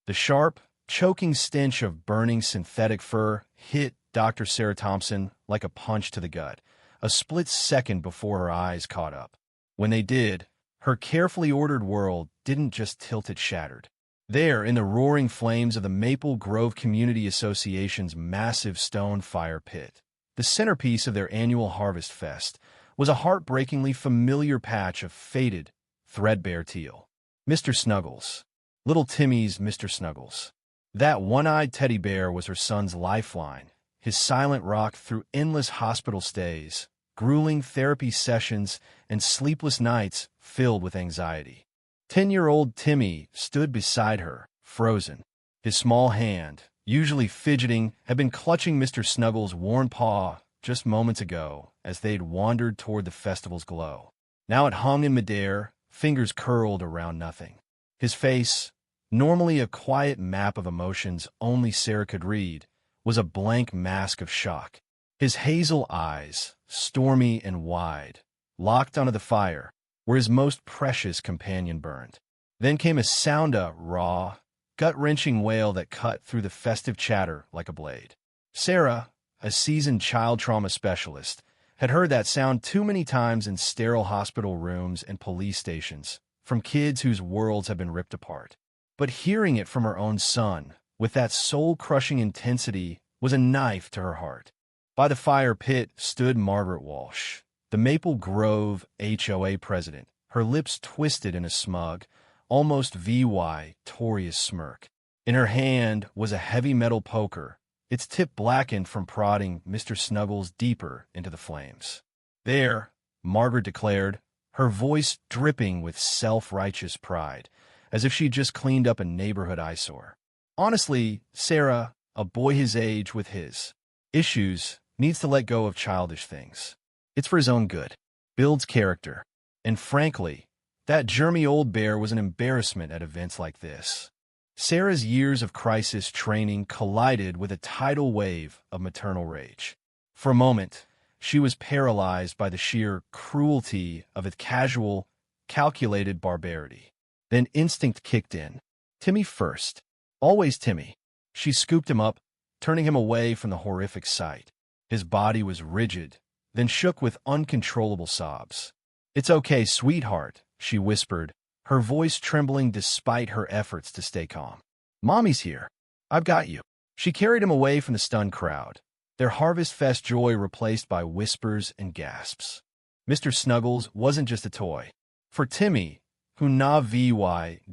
The sharp, choking stench of burning synthetic fur hit Dr. Sarah Thompson like a punch to the gut, a split second before her eyes caught up. When they did, her carefully ordered world didn't just tilt, it shattered. There, in the roaring flames of the Maple Grove Community Association's massive stone fire pit, the centerpiece of their annual Harvest Fest, was a heartbreakingly familiar patch of faded, threadbare teal. Mr. Snuggles. Little Timmy's Mr. Snuggles. That one-eyed teddy bear was her son's lifeline, his silent rock through endless hospital stays, grueling therapy sessions, and sleepless nights filled with anxiety. 10-year-old Timmy stood beside her, frozen. His small hand, usually fidgeting, had been clutching Mr. Snuggles' worn paw just moments ago as they'd wandered toward the festival's glow. Now it hung in midair, fingers curled around nothing. His face, normally a quiet map of emotions only Sarah could read, was a blank mask of shock. His hazel eyes, stormy and wide, locked onto the fire, where his most precious companion burned. Then came a raw, gut-wrenching wail that cut through the festive chatter like a blade. Sarah, a seasoned child trauma specialist, had heard that sound too many times in sterile hospital rooms and police stations, from kids whose worlds had been ripped apart. But hearing it from her own son, with that soul-crushing intensity, was a knife to her heart. By the fire pit stood Margaret Walsh, the Maple Grove HOA president, her lips twisted in a smug, almost victorious smirk. In her hand was a heavy metal poker, its tip blackened from prodding Mr. Snuggles deeper into the flames. "There," Margaret declared, her voice dripping with self-righteous pride, as if she'd just cleaned up a neighborhood eyesore. Honestly, Sarah, a boy his age with his issues, needs to let go of childish things. It's for his own good. Builds character. And frankly, that germy old bear was an embarrassment at events like this. Sarah's years of crisis training collided with a tidal wave of maternal rage. For a moment, she was paralyzed by the sheer cruelty of its casual, calculated barbarity. Then instinct kicked in. Timmy first. Always Timmy. She scooped him up, turning him away from the horrific sight. His body was rigid, then shook with uncontrollable sobs. "It's okay, sweetheart," she whispered, her voice trembling despite her efforts to stay calm. "Mommy's here. I've got you." She carried him away from the stunned crowd, their Harvest Fest joy replaced by whispers and gasps. Mr. Snuggles wasn't just a toy. For Timmy, who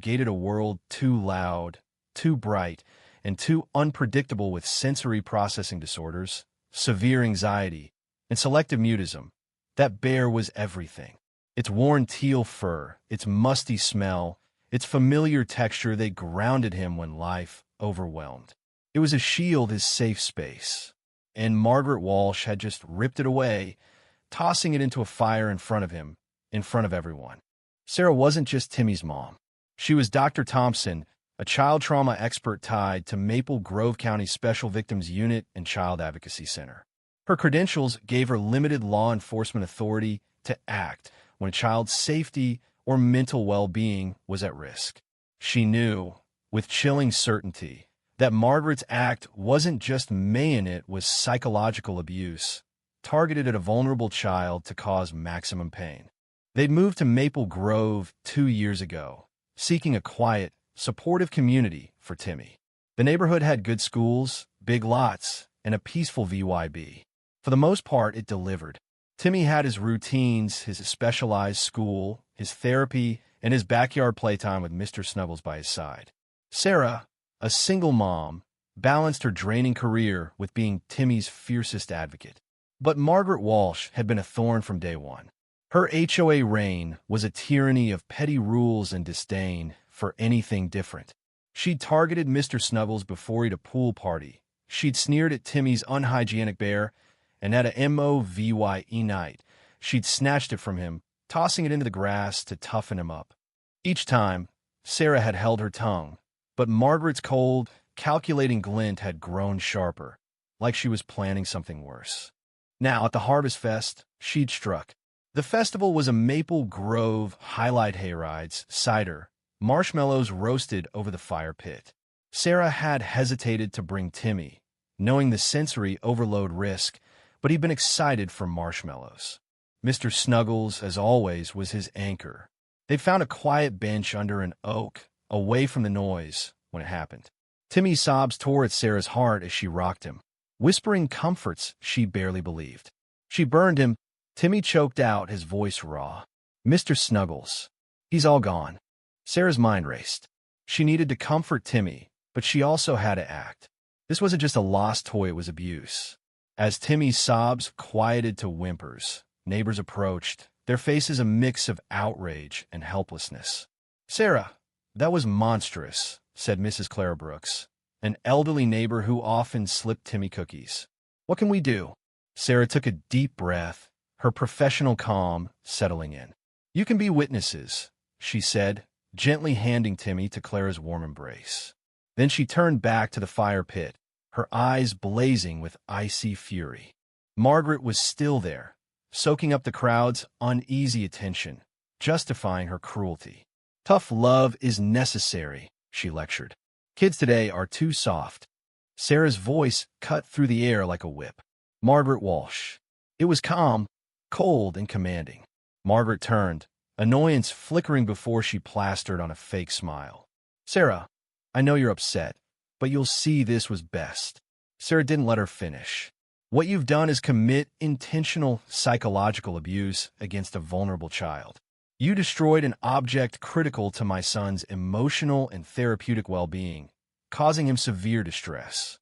gated a world too loud, too bright, and too unpredictable with sensory processing disorders, severe anxiety, and selective mutism, that bear was everything. Its worn teal fur, its musty smell, its familiar texture, they grounded him when life overwhelmed. It was a shield, his safe space. And Margaret Walsh had just ripped it away, tossing it into a fire in front of him, in front of everyone. Sarah wasn't just Timmy's mom. She was Dr. Thompson, a child trauma expert tied to Maple Grove County Special Victims Unit and Child Advocacy Center. Her credentials gave her limited law enforcement authority to act when a child's safety or mental well-being was at risk. She knew, with chilling certainty, that Margaret's act wasn't just it was psychological abuse, targeted at a vulnerable child to cause maximum pain. They'd moved to Maple Grove 2 years ago, seeking a quiet, supportive community for Timmy. The neighborhood had good schools, big lots, and a peaceful VYB. For the most part, it delivered. Timmy had his routines, his specialized school, his therapy, and his backyard playtime with Mr. Snuggles by his side. Sarah, a single mom, balanced her draining career with being Timmy's fiercest advocate. But Margaret Walsh had been a thorn from day one. Her HOA reign was a tyranny of petty rules and disdain for anything different. She'd targeted Mr. Snuggles before he'd a pool party. She'd sneered at Timmy's unhygienic bear, and at a MOVYE night, she'd snatched it from him, tossing it into the grass to toughen him up. Each time, Sarah had held her tongue, but Margaret's cold, calculating glint had grown sharper, like she was planning something worse. Now, at the Harvest Fest, she'd struck. The festival was a Maple Grove highlight hayrides, cider, marshmallows roasted over the fire pit. Sarah had hesitated to bring Timmy, knowing the sensory overload risk, but he'd been excited for marshmallows. Mr. Snuggles, as always, was his anchor. They found a quiet bench under an oak, away from the noise, when it happened. Timmy's sobs tore at Sarah's heart as she rocked him, whispering comforts she barely believed. She burned him. Timmy choked out, his voice raw. Mr. Snuggles. He's all gone. Sarah's mind raced. She needed to comfort Timmy, but she also had to act. This wasn't just a lost toy, it was abuse. As Timmy's sobs quieted to whimpers, neighbors approached, their faces a mix of outrage and helplessness. "Sarah, that was monstrous," said Mrs. Clara Brooks, an elderly neighbor who often slipped Timmy cookies. "What can we do?" Sarah took a deep breath, her professional calm settling in. "You can be witnesses," she said, gently handing Timmy to Clara's warm embrace. Then she turned back to the fire pit, her eyes blazing with icy fury. Margaret was still there, soaking up the crowd's uneasy attention, justifying her cruelty. "Tough love is necessary," she lectured. "Kids today are too soft." Sarah's voice cut through the air like a whip. "Margaret Walsh." It was calm, cold, and commanding. Margaret turned, annoyance flickering before she plastered on a fake smile. "Sarah, I know you're upset, but you'll see this was best." Sarah didn't let her finish. "What you've done is commit intentional psychological abuse against a vulnerable child. You destroyed an object critical to my son's emotional and therapeutic well-being, causing him severe distress."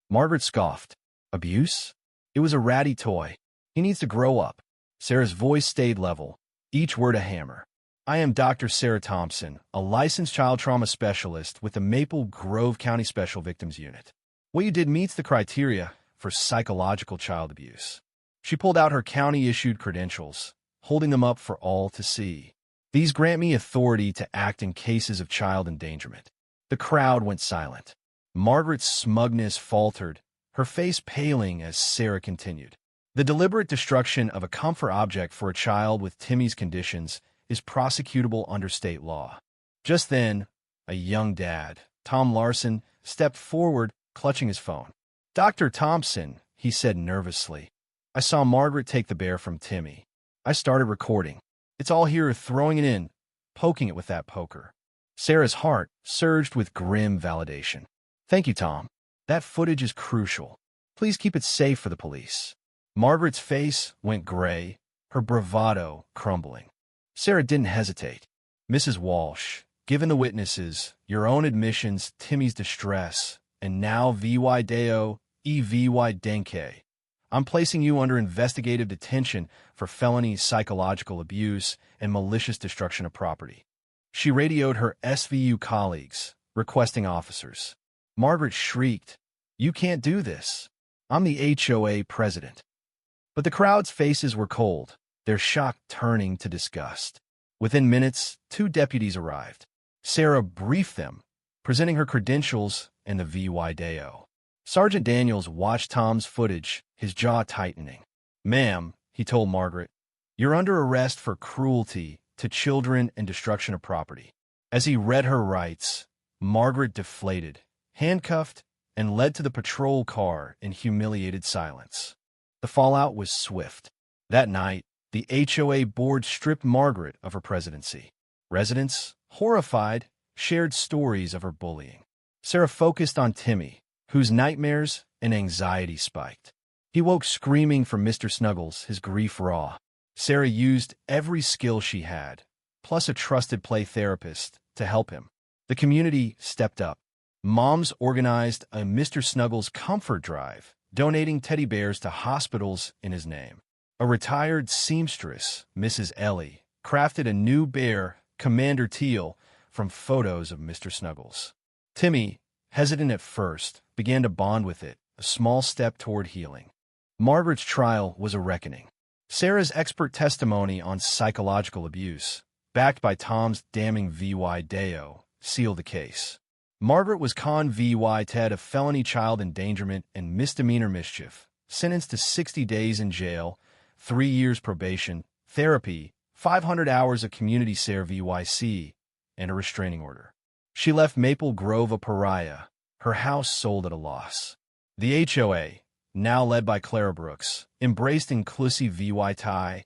Margaret scoffed. "Abuse? It was a ratty toy. He needs to grow up." Sarah's voice stayed level, each word a hammer. "I am Dr. Sarah Thompson, a licensed child trauma specialist with the Maple Grove County Special Victims Unit. What you did meets the criteria for psychological child abuse." She pulled out her county-issued credentials, holding them up for all to see. "These grant me authority to act in cases of child endangerment." The crowd went silent. Margaret's smugness faltered, her face paling as Sarah continued. "The deliberate destruction of a comfort object for a child with Timmy's conditions is prosecutable under state law." Just then, a young dad, Tom Larson, stepped forward, clutching his phone. "Dr. Thompson," he said nervously, "I saw Margaret take the bear from Timmy. I started recording. It's all here, throwing it in, poking it with that poker." Sarah's heart surged with grim validation. "Thank you, Tom. That footage is crucial. Please keep it safe for the police." Margaret's face went gray, her bravado crumbling. Sarah didn't hesitate. "Mrs. Walsh, given the witnesses, your own admissions, Timmy's distress, and now VY Deo, EVY Denke, I'm placing you under investigative detention for felony psychological abuse and malicious destruction of property." She radioed her SVU colleagues, requesting officers. Margaret shrieked, "You can't do this. I'm the HOA president." But the crowd's faces were cold, their shock turning to disgust. Within minutes, 2 deputies arrived. Sarah briefed them, presenting her credentials and the VY Deo. Sergeant Daniels watched Tom's footage, his jaw tightening. "Ma'am," he told Margaret, "you're under arrest for cruelty to children and destruction of property." As he read her rights, Margaret deflated, handcuffed, and led to the patrol car in humiliated silence. The fallout was swift. That night, the HOA board stripped Margaret of her presidency. Residents, horrified, shared stories of her bullying. Sarah focused on Timmy, whose nightmares and anxiety spiked. He woke screaming from Mr. Snuggles, his grief raw. Sarah used every skill she had, plus a trusted play therapist, to help him. The community stepped up. Moms organized a Mr. Snuggles comfort drive, donating teddy bears to hospitals in his name. A retired seamstress, Mrs. Ellie, crafted a new bear, Commander Teal, from photos of Mr. Snuggles. Timmy, hesitant at first, began to bond with it, a small step toward healing. Margaret's trial was a reckoning. Sarah's expert testimony on psychological abuse, backed by Tom's damning VY Deo, sealed the case. Margaret was con VY Ted of felony child endangerment and misdemeanor mischief, sentenced to 60 days in jail, 3 years probation, therapy, 500 hours of community care VYC, and a restraining order. She left Maple Grove a pariah, her house sold at a loss. The HOA, now led by Clara Brooks, embraced inclusive VY,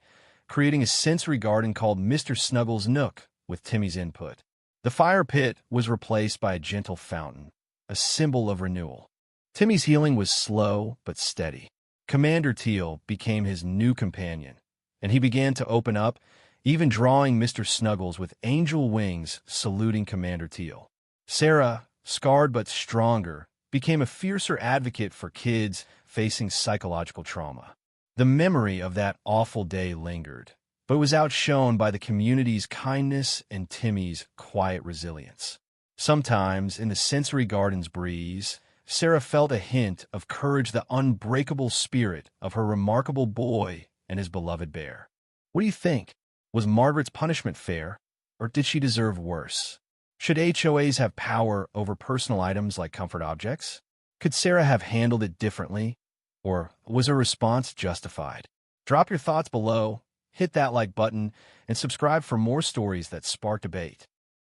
creating a sensory garden called Mr. Snuggles' Nook with Timmy's input. The fire pit was replaced by a gentle fountain, a symbol of renewal. Timmy's healing was slow but steady. Commander Teal became his new companion, and he began to open up, even drawing Mr. Snuggles with angel wings saluting Commander Teal. Sarah, scarred but stronger, became a fiercer advocate for kids facing psychological trauma. The memory of that awful day lingered, but was outshone by the community's kindness and Timmy's quiet resilience. Sometimes, in the sensory garden's breeze, Sarah felt a hint of courage, the unbreakable spirit of her remarkable boy and his beloved bear. What do you think? Was Margaret's punishment fair, or did she deserve worse? Should HOAs have power over personal items like comfort objects? Could Sarah have handled it differently, or was her response justified? Drop your thoughts below, hit that like button, and subscribe for more stories that spark debate.